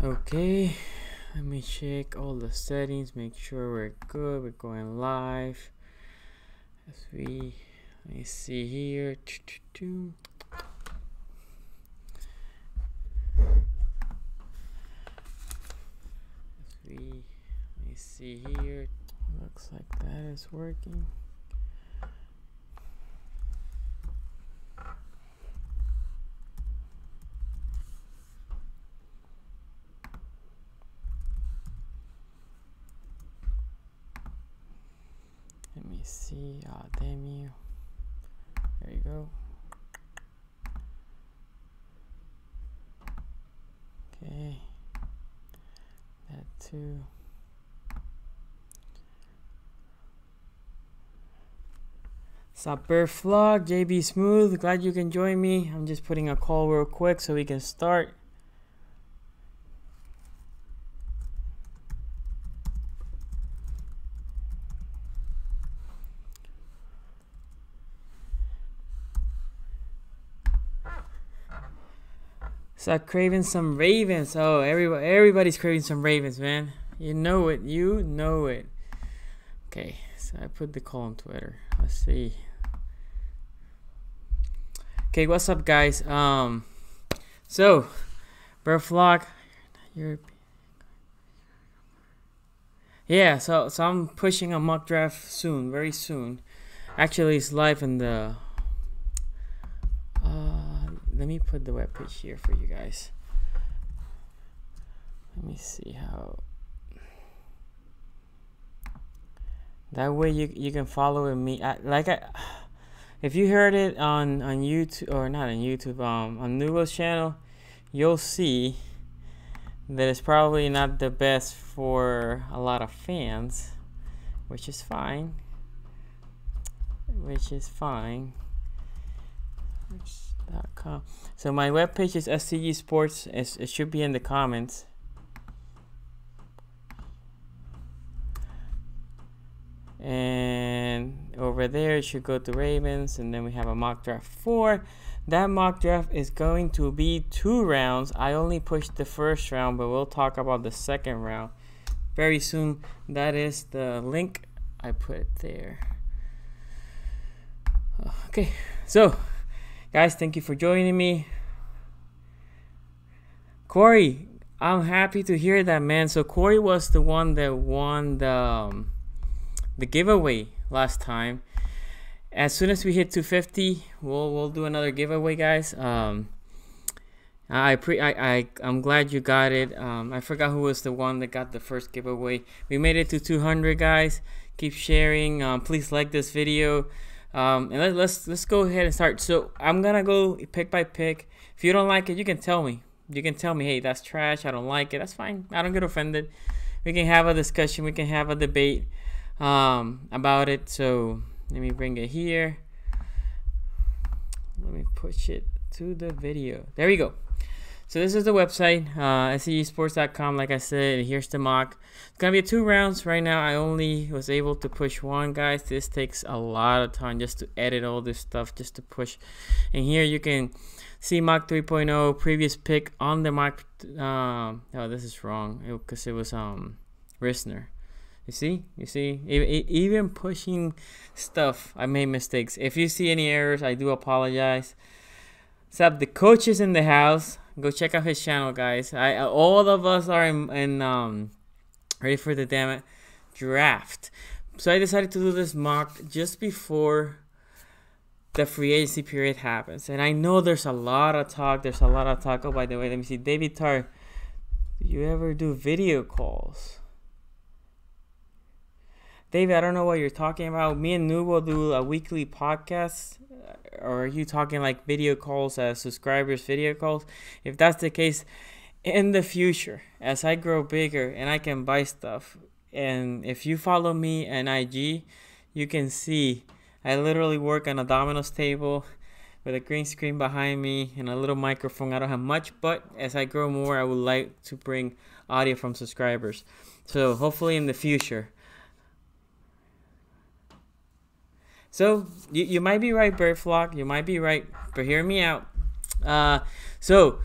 Okay, let me check all the settings, make sure we're good. We're going live. Let me see here. Let me see here. Looks like that is working. Let me see. Oh, damn you. There you go. Okay. That too. Sup, Vlog, JB Smooth. Glad you can join me. I'm just putting a call real quick so we can start. Start craving some Ravens. Oh, everybody's craving some Ravens, man. You know it. You know it. Okay, so I put the call on Twitter. Let's see. Okay, what's up, guys? So, Vlog, yeah. So I'm pushing a mock draft soon, very soon. Actually, it's live in the. Let me put the webpage here for you guys. Let me see how. That way you can follow me. If you heard it on YouTube, or not on YouTube, on Nubo's channel, you'll see that it's probably not the best for a lot of fans, which is fine. .com. So my webpage is SCG Sports. It should be in the comments. And over there, it should go to Ravens. And then we have a mock draft 4. That mock draft is going to be 2 rounds. I only pushed the first round, but we'll talk about the second round very soon. That is the link. I put it there. Okay, so guys, thank you for joining me. Corey, I'm happy to hear that, man. So Corey was the one that won the giveaway last time. As soon as we hit 250, we'll do another giveaway, guys. I'm glad you got it. I forgot who was the one that got the first giveaway. We made it to 200, guys. Keep sharing. Please like this video. And let's go ahead and start. So I'm gonna go pick by pick. If you don't like it, you can tell me. You can tell me, hey, that's trash. I don't like it. That's fine. I don't get offended. We can have a discussion. We can have a debate about it. So let me bring it here. Let me push it to the video. There we go. So this is the website, scgsports.com. Like I said, here's the mock. It's gonna be 2 rounds. Right now, I only was able to push 1, guys. This takes a lot of time just to edit all this stuff, just to push. And here you can see mock 3.0 previous pick on the mock. Oh, this is wrong because it was Risner. You see, even pushing stuff, I made mistakes. If you see any errors, I do apologize. What's up, the coach is in the house. Go check out his channel, guys. All of us are in ready for the damn draft. So I decided to do this mock just before the free agency period happens. And I know there's a lot of talk. Oh, by the way, let me see. David Tar, do you ever do video calls? David, I don't know what you're talking about. Me and Nubo do a weekly podcast. Or are you talking like video calls as subscribers, video calls? If that's the case, in the future, as I grow bigger and I can buy stuff, and if you follow me on IG, you can see I literally work on a Domino's table with a green screen behind me and a little microphone. I don't have much, but as I grow more, I would like to bring audio from subscribers. So hopefully in the future. So you might be right, Bird Flock. You might be right, but hear me out. So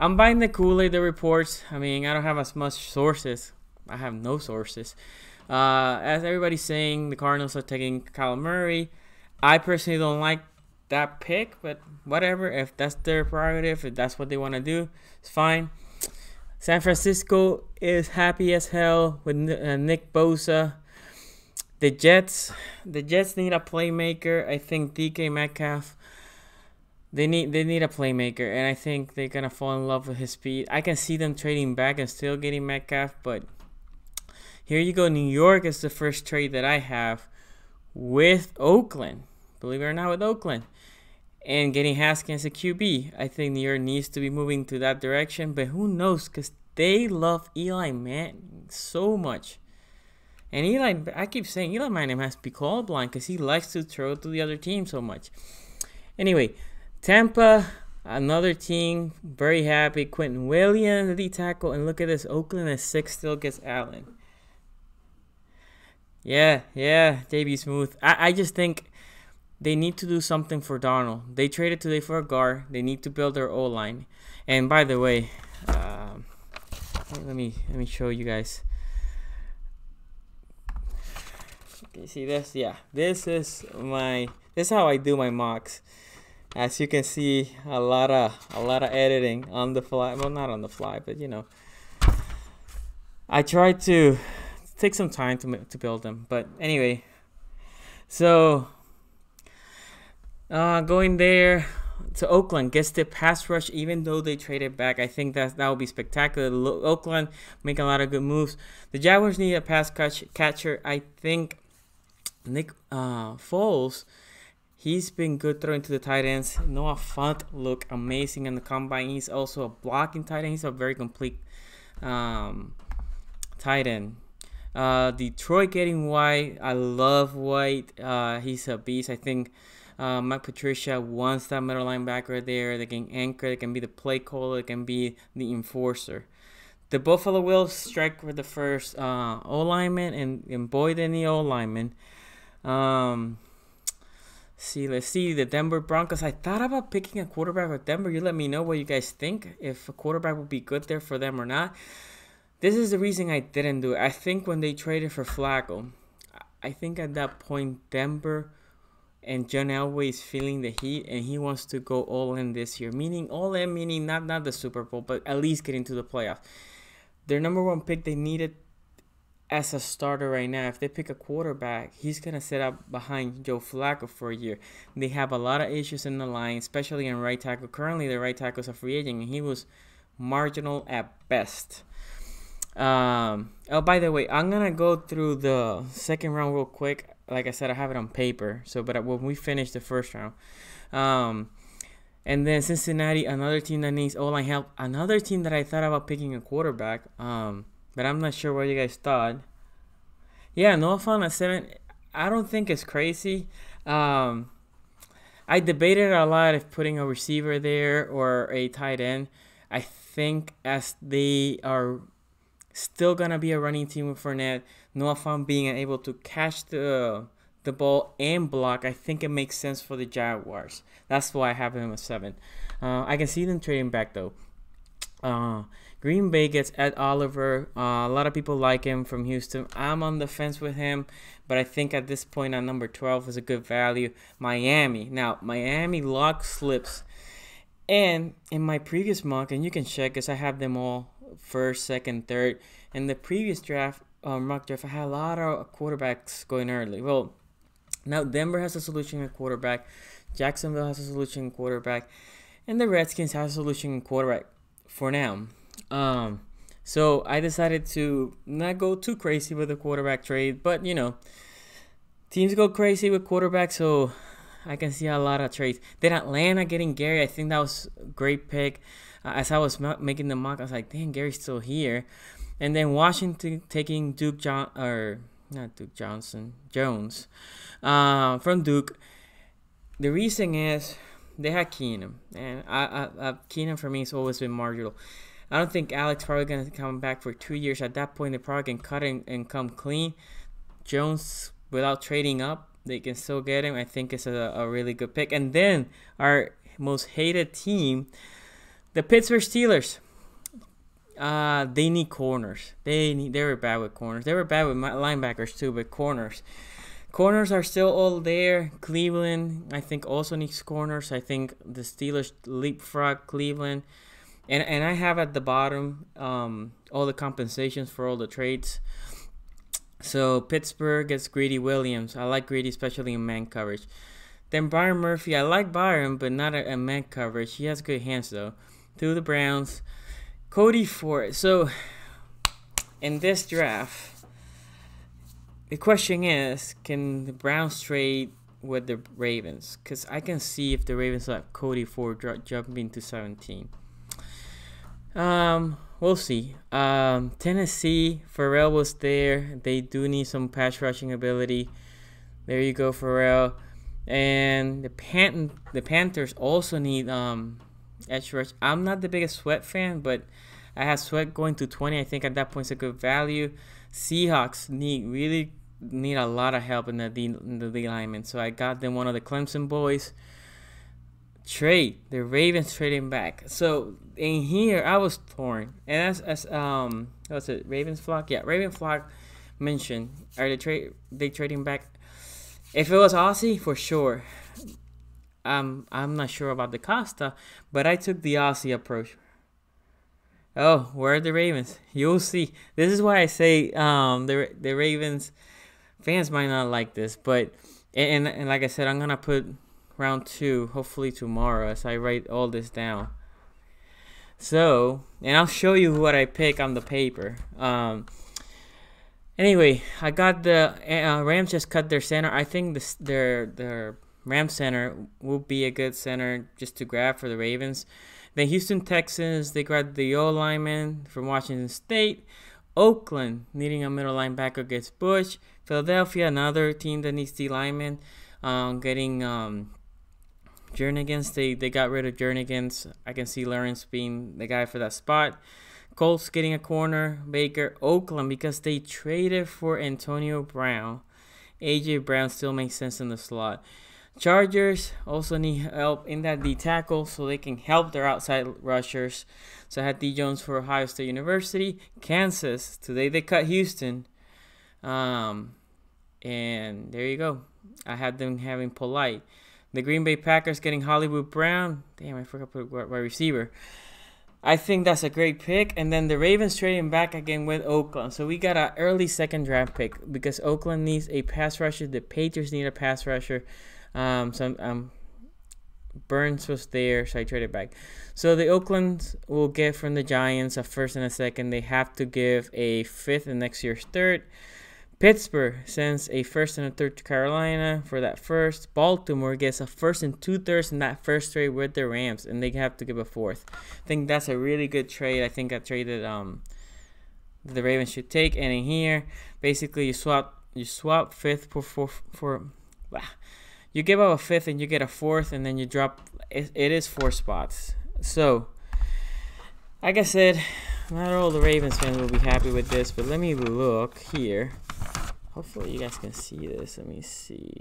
I'm buying the Kool-Aid, the reports. I mean, I don't have as much sources. I have no sources. As everybody's saying, the Cardinals are taking Kyle Murray. I personally don't like that pick, but whatever. If that's their prerogative, if that's what they want to do, it's fine. San Francisco is happy as hell with Nick Bosa. The Jets need a playmaker. I think DK Metcalf. They need a playmaker, and I think they're gonna fall in love with his speed. I can see them trading back and still getting Metcalf, but here you go. New York is the first trade that I have with Oakland. Believe it or not, with Oakland. And getting Haskins a QB. I think New York needs to be moving to that direction, but who knows? Because they love Eli Manning so much. And Eli, I keep saying Eli Manning has to be colorblind because he likes to throw to the other team so much. Anyway, Tampa, another team, very happy. Quentin Williams, the D tackle. And look at this, Oakland at 6 still gets Allen. Yeah, JB Smooth. I just think they need to do something for Darnold. They traded today for a guard. They need to build their O-line. And by the way, let me show you guys. Can you see this? Yeah, this is how I do my mocks. As you can see, a lot of editing on the fly. Well, not on the fly, but you know, I try to take some time to build them. But anyway, so. Going there to Oakland gets the pass rush, even though they traded back. I think that would be spectacular. Oakland making a lot of good moves. The Jaguars need a pass catcher. I think Nick Foles, he's been good throwing to the tight ends. Noah Fant looked amazing in the combine. He's also a blocking tight end. He's a very complete tight end. Detroit getting White. I love White. He's a beast. I think Mike Patricia wants that middle linebacker there. They can anchor. They can be the play caller. They can be the enforcer. The Buffalo Bills strike with the first O-lineman and Boyd in the O-lineman. Let's see the Denver Broncos. I thought about picking a quarterback with Denver. You let me know what you guys think. If a quarterback would be good there for them or not. This is the reason I didn't do it. I think when they traded for Flacco, I think at that point Denver and John Elway is feeling the heat, and he wants to go all in this year. Meaning all in, meaning not the Super Bowl, but at least getting to the playoffs. Their number one pick, they need it as a starter right now. If they pick a quarterback, he's going to sit up behind Joe Flacco for a year. They have a lot of issues in the line, especially in right tackle. Currently, the right tackle is a free agent, and he was marginal at best. By the way, I'm going to go through the second round real quick. Like I said, I have it on paper. But when we finish the first round, and then Cincinnati, another team that needs O-line help. Another team that I thought about picking a quarterback. But I'm not sure what you guys thought. Yeah, Noah Fant at 7. I don't think it's crazy. I debated a lot if putting a receiver there or a tight end. I think as they are still gonna be a running team with Fournette, Noah Fant being able to catch the ball and block, I think it makes sense for the Jaguars. That's why I have him at 7. I can see them trading back though. Green Bay gets Ed Oliver. A lot of people like him from Houston. I'm on the fence with him, but I think at this point at number 12 is a good value. Miami. Now, Miami lock slips. And in my previous mock, and you can check because I have them all first, second, third. In the previous draft, mock draft, I had a lot of quarterbacks going early. Well, now Denver has a solution at quarterback. Jacksonville has a solution at quarterback. And the Redskins have a solution at quarterback for now. So I decided to not go too crazy with the quarterback trade. But, you know, teams go crazy with quarterbacks, so I can see a lot of trades. Then Atlanta getting Gary, I think that was a great pick. As I was making the mock, I was like, damn, Gary's still here. And then Washington taking Jones from Duke. The reason is they had Keenum. And Keenum for me has always been marginal. I don't think Alex probably going to come back for 2 years. At that point, they probably can cut and come clean. Jones, without trading up, they can still get him. I think it's a really good pick. And then our most hated team, The Pittsburgh Steelers. They need corners. They were bad with corners. They were bad with linebackers too, but corners. Corners are still all there. Cleveland, I think, also needs corners. I think the Steelers leapfrog Cleveland. And I have at the bottom all the compensations for all the trades. So Pittsburgh gets Greedy Williams. I like Greedy, especially in man coverage. Then Byron Murphy. I like Byron, but not a man coverage. He has good hands, though. To the Browns. Cody Ford. So in this draft, the question is, can the Browns trade with the Ravens? Because I can see if the Ravens let Cody Ford jumping to 17. We'll see. Tennessee, Farrell was there. They do need some pass rushing ability. There you go, Farrell. And the Panthers also need edge rush. I'm not the biggest Sweat fan, but I have Sweat going to 20. I think at that point it's a good value. Seahawks really need a lot of help in the D lineman, so I got them one of the Clemson boys. Trade the Ravens trading back. So in here I was torn, and as what's it? Ravens Flock, yeah, Raven Flock mentioned, are they trading back? If it was Aussie, for sure. I'm not sure about the Costa, but I took the Aussie approach. Oh, where are the Ravens? You'll see. This is why I say the Ravens fans might not like this, but and like I said, I'm gonna put round 2 hopefully tomorrow as I write all this down. So, and I'll show you what I pick on the paper. Anyway, I got the Rams just cut their center. I think their Rams center will be a good center just to grab for the Ravens. The Houston Texans, they grabbed the O lineman from Washington State. Oakland needing a middle linebacker against Bush. Philadelphia, another team that needs D lineman. Getting Jernigan's. They got rid of Jernigan's. I can see Lawrence being the guy for that spot. Colts getting a corner. Baker. Oakland, because they traded for Antonio Brown. AJ Brown still makes sense in the slot. Chargers also need help in that D tackle so they can help their outside rushers. So I had D Jones for Ohio State University. Kansas, today they cut Houston. And there you go. I had them having Polite. The Green Bay Packers getting Hollywood Brown. Damn, I forgot to put wide receiver. I think that's a great pick. And then the Ravens trading back again with Oakland. So we got an early second draft pick because Oakland needs a pass rusher. The Patriots need a pass rusher. Burns was there, so I traded back. So the Oakland will get from the Giants a first and a second. They have to give a fifth and next year's third. Pittsburgh sends a first and a third to Carolina for that first. Baltimore gets a first and 2/3 in that first trade with the Rams, and they have to give a fourth. I think that's a really good trade. I think I traded the Ravens should take. And in here, basically you swap fifth for you give up a fifth and you get a fourth, and then you drop. It is 4 spots. So, like I said, not all the Ravens fans will be happy with this, but let me look here. Hopefully you guys can see this. Let me see.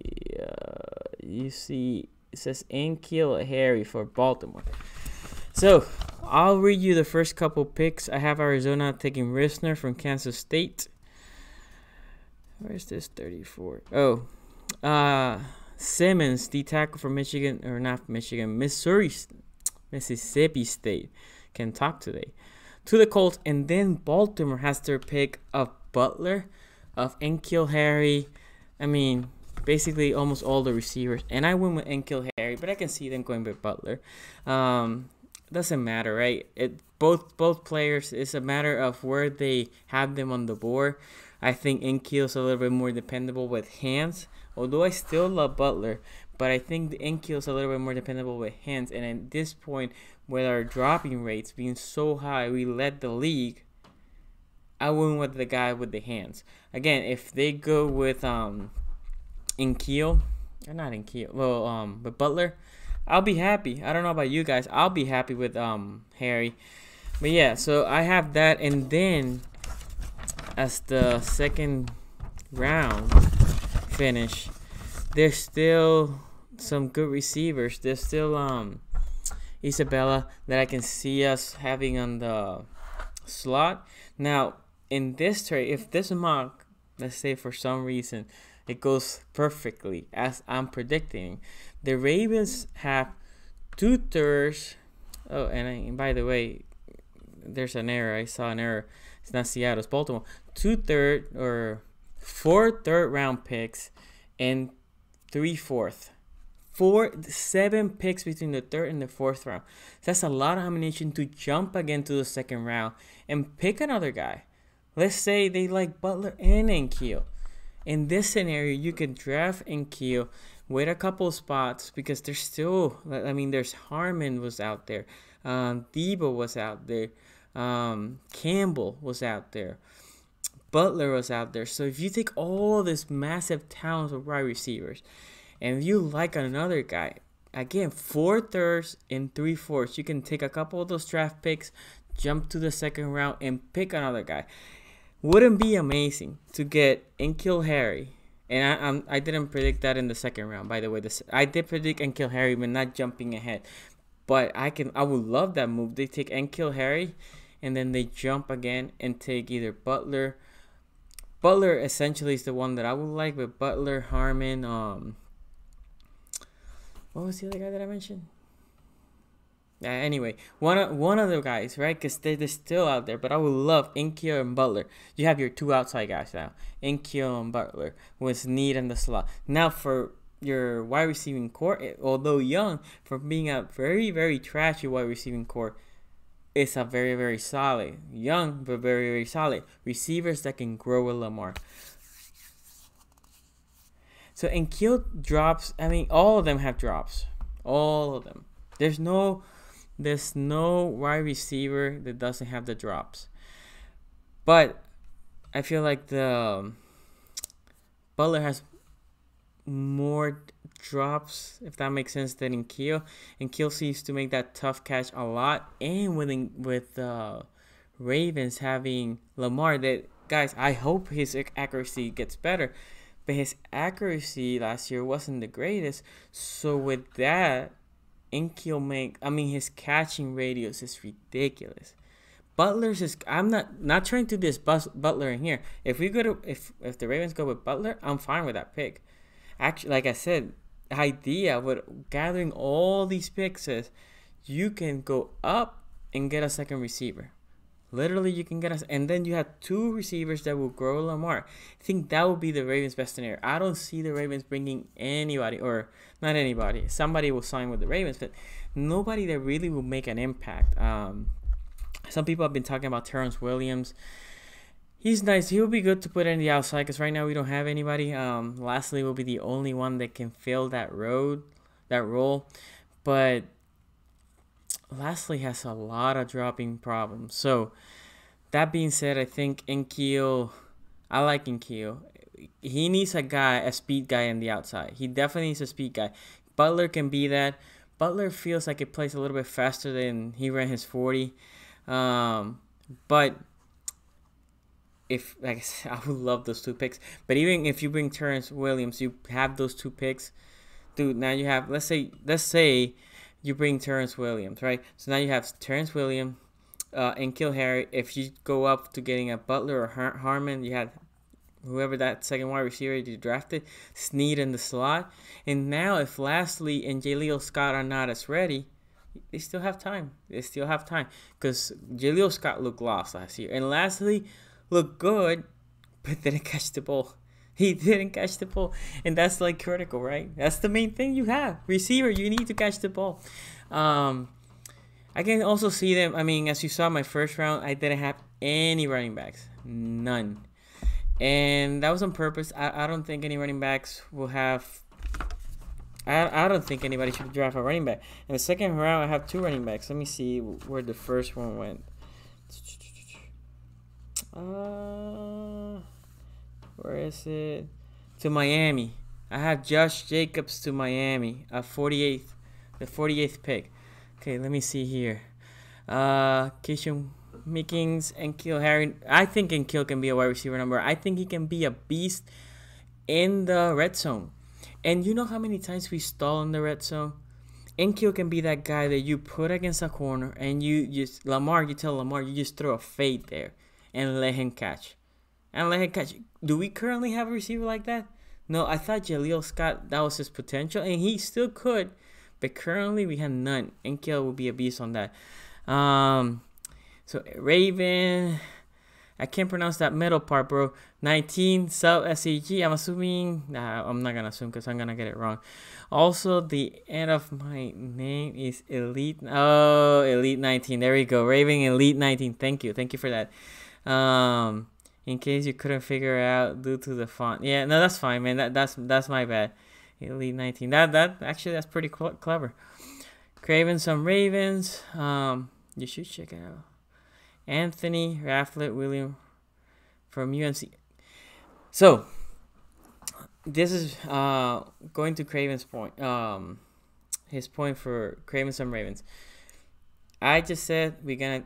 You see, it says N'Keal Harry for Baltimore. So, I'll read you the first couple picks. I have Arizona taking Risner from Kansas State. Where's this 34? Oh, Simmons, the tackle from Michigan, or not Michigan, Mississippi State, can talk today. To the Colts, and then Baltimore has their pick of Butler, of N'Keal Harry. I mean, basically almost all the receivers. And I went with N'Keal Harry, but I can see them going with Butler. Doesn't matter, right? Both players, it's a matter of where they have them on the board. I think N'Keal's a little bit more dependable with hands. Although I still love Butler, but I think the N'Keal's a little bit more dependable with hands. And at this point, with our dropping rates being so high, we led the league. I went with the guy with the hands. Again, if they go with N'Keal, or not N'Keal, well, but Butler, I'll be happy. I don't know about you guys. I'll be happy with Harry. But yeah, so I have that, and then as the second round finish, there's still some good receivers. There's still Isabella that I can see us having on the slot. Now, in this trade, if this mock, let's say for some reason, it goes perfectly as I'm predicting, the Ravens have 2/3. Oh, and by the way, there's an error. I saw an error. It's not Seattle, it's Baltimore. 2/3 or 4 third-round picks and 3/4. 7 picks between the third and the fourth round. That's a lot of ammunition to jump again to the second round and pick another guy. Let's say they like Butler and N'Keal. In this scenario, you can draft N'Keal, wait a couple spots because there's still, I mean, there's Harmon was out there, Debo was out there, Campbell was out there, Butler was out there. So if you take all this massive talent of wide receivers, and if you like another guy, again, 4/3 and 3/4, you can take a couple of those draft picks, jump to the second round, and pick another guy. Wouldn't be amazing to get N'Keal Harry? And I didn't predict that in the second round, by the way. I did predict N'Keal Harry, but not jumping ahead. But I would love that move. They take N'Keal Harry, and then they jump again and take either Butler. Butler essentially is the one that I would like, but Butler, Harmon, what was the other guy that I mentioned? Anyway, one of the guys, right? Because they're still out there. But I would love N'Keal and Butler. You have your 2 outside guys now. N'Keal and Butler with need in the slot. Now for your wide receiving core, although young, for being a very, very trashy wide receiving core, it's a very, very solid. Young, but very, very solid. Receivers that can grow with Lamar. So N'Keal drops, I mean, all of them have drops. All of them. There's no wide receiver that doesn't have the drops. But I feel like the Butler has more drops, if that makes sense, than N'Keal. N'Keal seems to make that tough catch a lot. And with Ravens having Lamar, that guys, I hope his accuracy gets better. But his accuracy last year wasn't the greatest. So with that, N'Keal his catching radius is ridiculous. Butler's is, I'm not trying to diss Butler in here. If the Ravens go with Butler, I'm fine with that pick. Actually, like I said, the idea with gathering all these picks is you can go up and get a second receiver. Literally, you can get us, and then you have 2 receivers that will grow Lamar. I think that would be the Ravens' best scenario. I don't see the Ravens bringing anybody, or not anybody. Somebody will sign with the Ravens, but nobody that really will make an impact. Some people have been talking about Terrence Williams. He's nice. He will be good to put in the outside because right now we don't have anybody. Lastly, will be the only one that can fill that role, but Lastly has a lot of dropping problems. So that being said, I think I like N'Keal. He needs a speed guy on the outside. He definitely needs a speed guy. Butler can be that. Butler feels like it plays a little bit faster than he ran his 40. But if, like I said, I would love those 2 picks. But even if you bring Terrence Williams, you have those 2 picks. Dude, now you have, let's say you bring Terrence Williams, right? So now you have Terrence Williams, N'Keal Harry. If you go up to getting a Butler or Harmon, you have whoever that second wide receiver you drafted, Snead in the slot. And now if Lastly and Jaleel Scott are not as ready, they still have time. Because Jaleel Scott looked lost last year. And Lastly looked good, but didn't catch the ball. He didn't catch the ball. And that's like critical, right? That's the main thing you have. Receiver, you need to catch the ball. I can also see them. I mean, as you saw my first round, I didn't have any running backs. None. And that was on purpose. I don't think any running backs will have... I don't think anybody should draft a running back. In the second round, I have 2 running backs. Let me see where the first one went. Where is it? To Miami. I have Josh Jacobs to Miami at the 48th pick. Okay, let me see here. Keishon Mickens and N'Keal Harry. I think N'Keal can be a wide receiver number. I think he can be a beast in the red zone. And you know how many times we stall in the red zone? Enkyo can be that guy that you put against a corner and you tell Lamar, you just throw a fade there and let him catch. Do we currently have a receiver like that? No, I thought Jaleel Scott, that was his potential, and he still could, but currently we have none. Enkyo will be a beast on that. So Raven, I can't pronounce that middle part, bro. 19 sub SEG. I'm assuming. I'm not gonna assume because I'm gonna get it wrong. Also, the end of my name is Elite. Oh, Elite 19. There we go. Raven Elite 19. Thank you for that. In case you couldn't figure it out due to the font. Yeah, no, that's fine, man. That's my bad. Elite 19. That's pretty clever. Craving some Ravens. You should check it out. Anthony Rafflet William from UNC. So this is going to Craven's point. His point for craving some Ravens. I just said we're gonna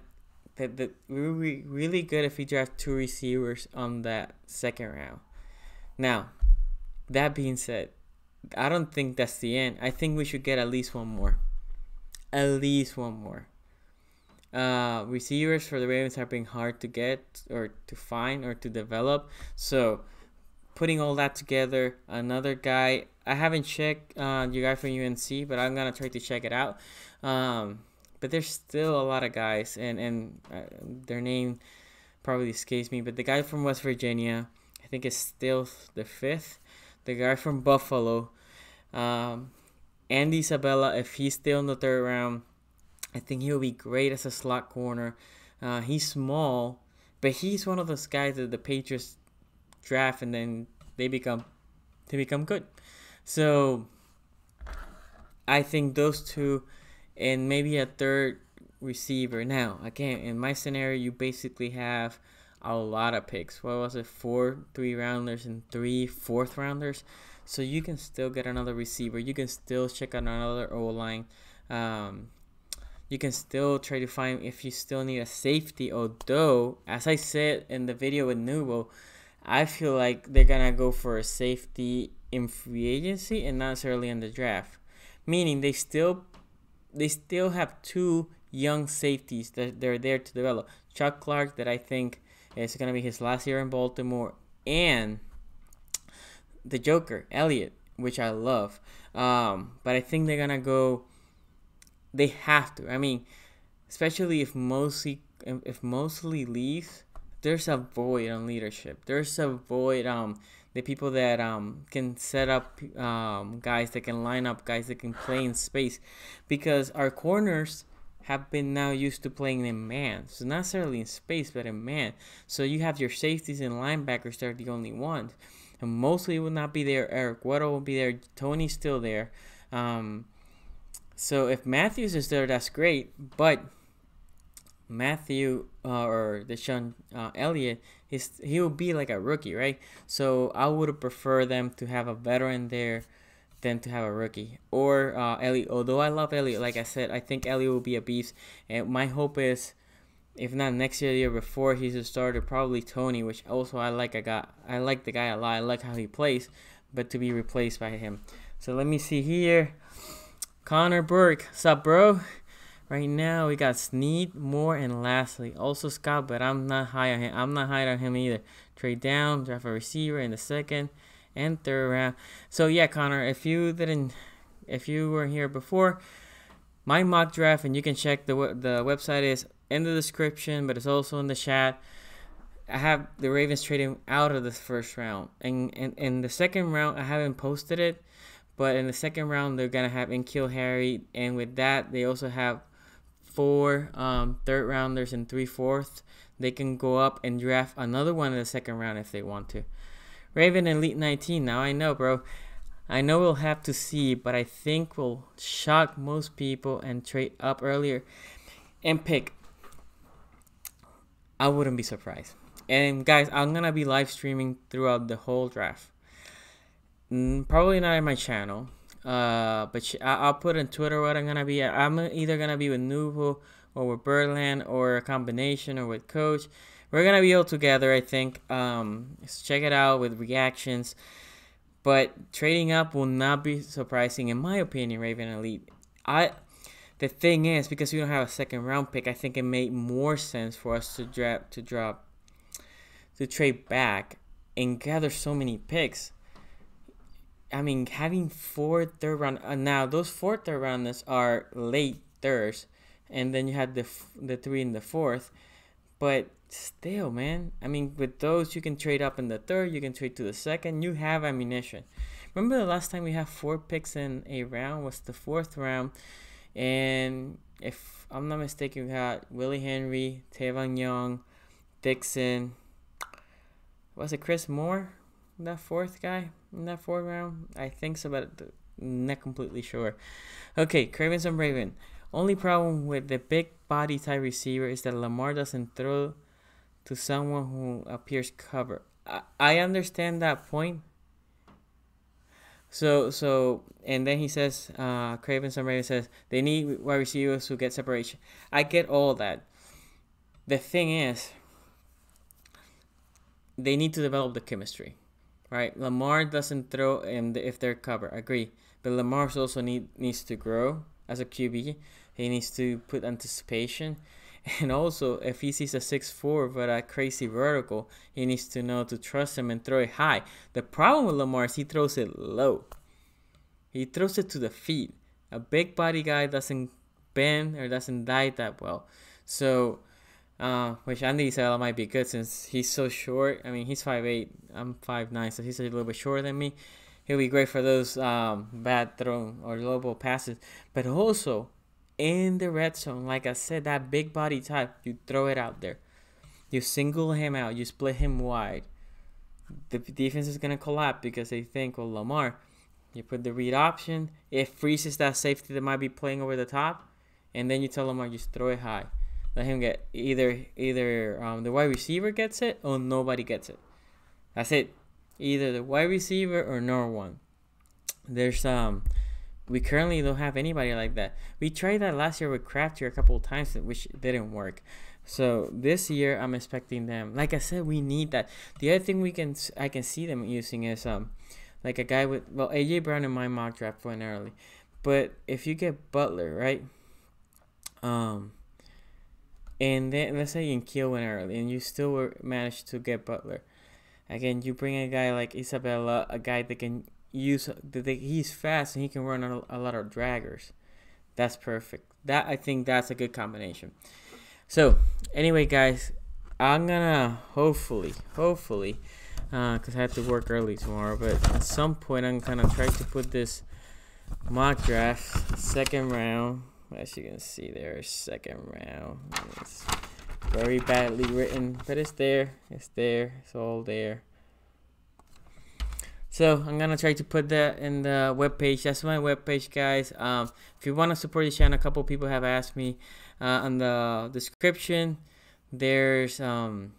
that we're really good if we draft 2 receivers on that second round. Now, that being said, I don't think that's the end. I think we should get at least one more. Receivers for the Ravens have been hard to get or to find or to develop. So putting all that together, another guy, I haven't checked your guy from UNC, but I'm gonna try to check it out. But there's still a lot of guys, and their name probably escapes me. But the guy from West Virginia, I think is still the 5th. The guy from Buffalo, Andy Isabella, if he's still in the 3rd round, I think he'll be great as a slot corner. He's small, but he's one of those guys that the Patriots draft and then they become good. So I think those 2 and maybe a 3rd receiver. Now, again, in my scenario, you basically have a lot of picks. What was it? 4 3-rounders and 3 4th-rounders. So you can still get another receiver. You can still check out another O-line. You can still try to find if you still need a safety. Although, as I said in the video with Nubo, I feel like they're going to go for a safety in free agency and not necessarily in the draft. Meaning they still have 2 young safeties that they're there to develop. Chuck Clark, that I think is going to be his last year in Baltimore, and the Joker, Elliott, which I love. But I think they're going to go, they have to. I mean, especially if Mosley leaves, there's a void on leadership. There's a void the people that can set up guys that can line up, guys that can play in space, because our corners have been now used to playing in man, so not necessarily in space but in man. So you have your safeties and linebackers that are the only ones, and Mosley will not be there. Eric Weddle will be there. Tony's still there. So if Matthews is there, that's great, but Matthew or DeSean Elliott, he will be like a rookie, right? So I would prefer them to have a veteran there than to have a rookie. Or Elliott, although I love Elliott, like I said, I think Elliott will be a beast. And my hope is, if not next year, the year before, he's a starter, probably Tony, which also I like the guy a lot. I like how he plays, but to be replaced by him. So let me see here. Connor Burke, what's up, bro? Right now, we got Snead, Moore, and Lastly. Also Scott, but I'm not high on him. I'm not high on him either. Trade down, draft a receiver in the 2nd and 3rd round. So yeah, Connor, if you were here before, my mock draft, and you can check the website is in the description, but it's also in the chat. I have the Ravens trading out of the 1st round, and in the 2nd round, I haven't posted it, but in the 2nd round, they're gonna have N'Keal Harry, and with that, they also have 4 3rd-rounders and 3 4th. They can go up and draft another one in the 2nd round if they want to. Raven Elite 19. Now I know, bro. I know we'll have to see, but I think we'll shock most people and trade up earlier and pick. I wouldn't be surprised. And guys, I'm gonna be live streaming throughout the whole draft. Probably not in my channel. But I'll put on Twitter what I'm gonna be. I'm either gonna be with Nuvo or with Birdland, or a combination, or with Coach. We're gonna be all together, I think. So check it out with reactions. But trading up will not be surprising, in my opinion. Raven Elite. The thing is, because we don't have a second round pick, I think it made more sense for us to trade back and gather so many picks. I mean, having 4 third round now those 4 third rounders are late thirds, and then you had the 3 in the 4th, but still, man. I mean, with those you can trade up in the 3rd, you can trade to the 2nd. You have ammunition. Remember the last time we had 4 picks in a round was the 4th round. And if I'm not mistaken, we had Willie Henry, Tavon Young, Dixon. Was it Chris Moore? That 4th guy in that 4th round? I think so, but not completely sure. Okay, Cravens and Raven. Only problem with the big body type receiver is that Lamar doesn't throw to someone who appears covered. I understand that point. So, and then he says, Craven Raven says, they need wide receivers who get separation. I get all that. The thing is, they need to develop the chemistry, right? Lamar doesn't throw if they're covered. I agree. But Lamar also needs to grow as a QB. He needs to put anticipation. And also, if he sees a 6'4" but a crazy vertical, he needs to know to trust him and throw it high. The problem with Lamar is he throws it low. He throws it to the feet. A big body guy doesn't bend or doesn't dive that well. So, which Andy Isabella might be good since he's so short. I mean, he's 5'8", I'm 5'9", so he's a little bit shorter than me. He'll be great for those bad throw or low ball passes. But also, in the red zone, like I said, that big body type, you throw it out there. You single him out. You split him wide. The defense is going to collapse because they think, well, Lamar, you put the read option. It freezes that safety that might be playing over the top. And then you tell Lamar, just throw it high. Let him get either the wide receiver gets it or nobody gets it. That's it. Either the wide receiver or no one. There's we currently don't have anybody like that. We tried that last year with Craftier a couple of times, which didn't work. So this year, I'm expecting them. Like I said, we need that. The other thing I can see them using is like a guy with, well, AJ Brown in my mock draft went early, but if you get Butler, right, and then let's say Keel went early and you still managed to get Butler, again, you bring a guy like Isabella, a guy that can he's fast and he can run a lot of draggers. That's perfect. I think that's a good combination. So anyway, guys, I'm gonna hopefully because I have to work early tomorrow, but at some point I'm gonna try to put this mock draft second round, as you can see there, second round. It's very badly written, but it's there, it's all there. So I'm gonna try to put that in the webpage. That's my webpage, guys. If you want to support the channel, a couple people have asked me on the description. There's the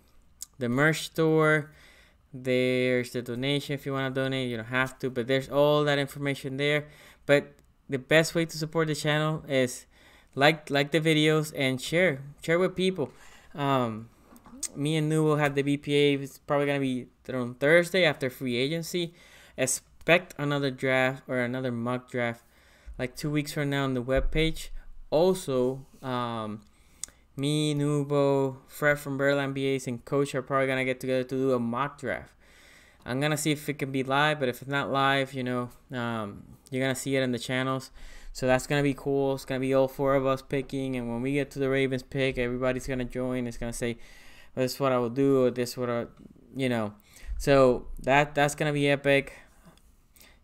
merch store. There's the donation. If you want to donate, you don't have to, but there's all that information there. But the best way to support the channel is like the videos and share with people. Me and Nu will have the BPA. It's probably going to be on Thursday after free agency. Expect another draft or another mock draft like 2 weeks from now on the webpage. Also, me, Nubo, Fred from Berlin BAs, and Coach are probably going to get together to do a mock draft. I'm going to see if it can be live, but if it's not live, you know, you're going to see it in the channels. So that's going to be cool. It's going to be all 4 of us picking, and when we get to the Ravens pick, everybody's going to join. It's going to say, this is what I will do, or this is what I, you know. So that's going to be epic.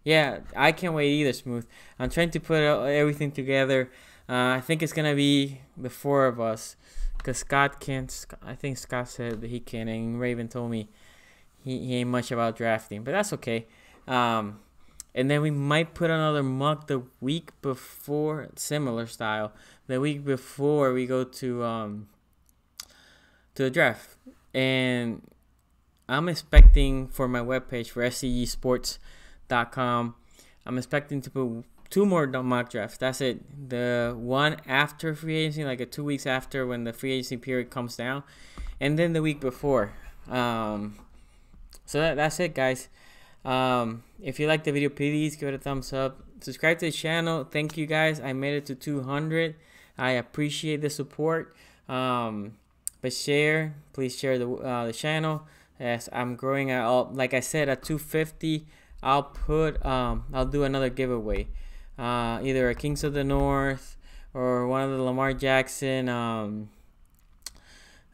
Yeah, I can't wait either, Smooth. I'm trying to put everything together. I think it's going to be the 4 of us, because Scott can't. I think Scott said that he can, and Raven told me he ain't much about drafting, but that's okay. And then we might put another mock the week before, similar style, the week before we go to the draft. And I'm expecting for my webpage for SCGsports.com, I'm expecting to put 2 more mock drafts. That's it. The one after free agency, like 2 weeks after when the free agency period comes down, and then the week before. So that's it, guys. If you like the video, please give it a thumbs up. subscribe to the channel. Thank you guys. I made it to 200. I appreciate the support. But share, please share the channel as I'm growing. Like I said, at 250, I'll do another giveaway, either a Kings of the North or one of the Lamar Jackson. I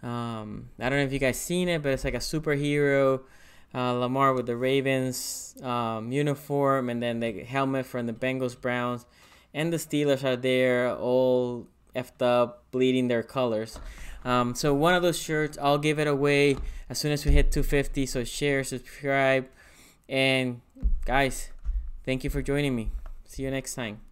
don't know if you guys seen it, but it's like a superhero. Lamar with the Ravens uniform, and then the helmet from the Bengals, Browns, and the Steelers are there, all effed up, bleeding their colors. So one of those shirts, I'll give it away as soon as we hit 250. So share, subscribe, and guys, thank you for joining me. See you next time.